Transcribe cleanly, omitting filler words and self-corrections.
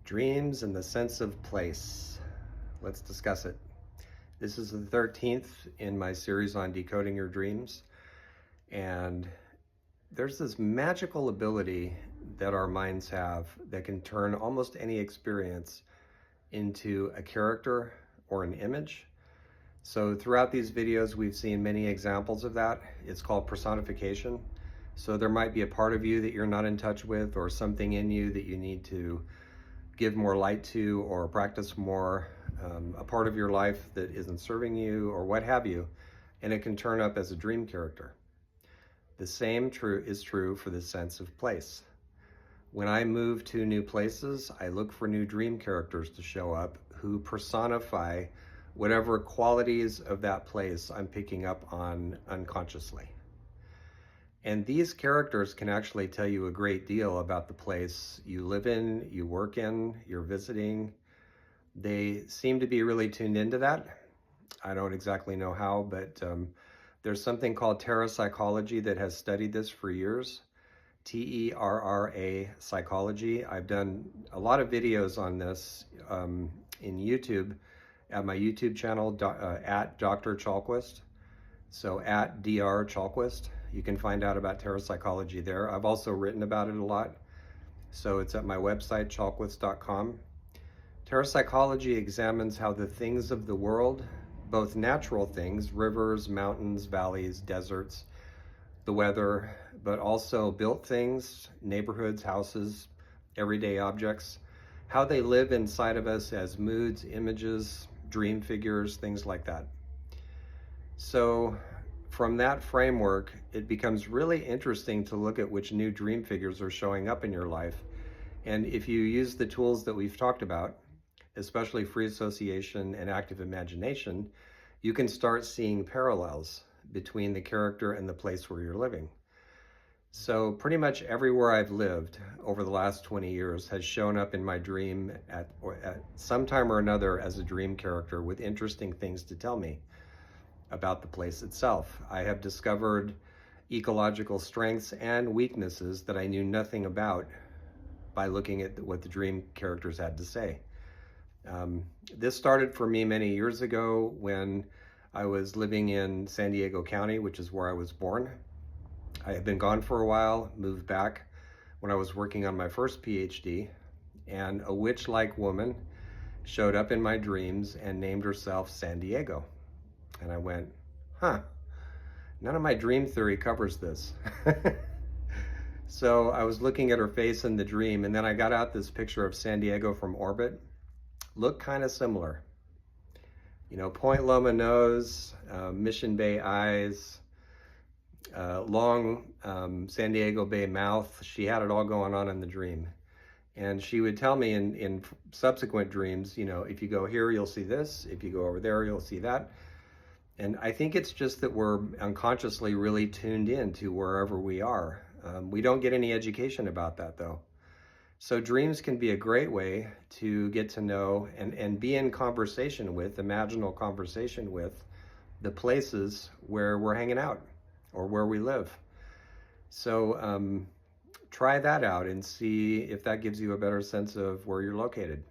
Dreams and the sense of place. Let's discuss it. This is the 13th in my series on decoding your dreams. And there's this magical ability that our minds have that can turn almost any experience into a character or an image. So throughout these videos, we've seen many examples of that. It's called personification. So there might be a part of you that you're not in touch with, or something in you that you need to give more light to or practice more, a part of your life that isn't serving you or what have you, and it can turn up as a dream character. The same is true for the sense of place. When I move to new places, I look for new dream characters to show up who personify whatever qualities of that place I'm picking up on unconsciously. And these characters can actually tell you a great deal about the place you live in, you work in, you're visiting. They seem to be really tuned into that. I don't exactly know how, but there's something called Terra psychology that has studied this for years. Terra psychology. I've done a lot of videos on this in YouTube, at my YouTube channel, at Dr. Chalquist. So at Dr. Chalquist. You can find out about Terra psychology there. I've also written about it a lot. So it's at my website, chalquist.com. Terra psychology examines how the things of the world, both natural things, rivers, mountains, valleys, deserts, the weather, but also built things, neighborhoods, houses, everyday objects, how they live inside of us as moods, images, dream figures, things like that. So from that framework, it becomes really interesting to look at which new dream figures are showing up in your life. And if you use the tools that we've talked about, especially free association and active imagination, you can start seeing parallels between the character and the place where you're living. So pretty much everywhere I've lived over the last 20 years has shown up in my dream at some time or another as a dream character with interesting things to tell me about the place itself. I have discovered ecological strengths and weaknesses that I knew nothing about by looking at what the dream characters had to say. This started for me many years ago when I was living in San Diego County, which is where I was born. I had been gone for a while, moved back when I was working on my first PhD, and a witch-like woman showed up in my dreams and named herself San Diego. And I went, none of my dream theory covers this. So I was looking at her face in the dream, and then I got out this picture of San Diego from orbit. Looked kind of similar. You know, Point Loma nose, Mission Bay eyes, long San Diego Bay mouth. She had it all going on in the dream. And she would tell me in subsequent dreams, you know, if you go here, you'll see this. If you go over there, you'll see that. And I think it's just that we're unconsciously really tuned in to wherever we are. We don't get any education about that, though. So dreams can be a great way to get to know and be in conversation with, imaginal conversation with, the places where we're hanging out or where we live. So try that out and see if that gives you a better sense of where you're located.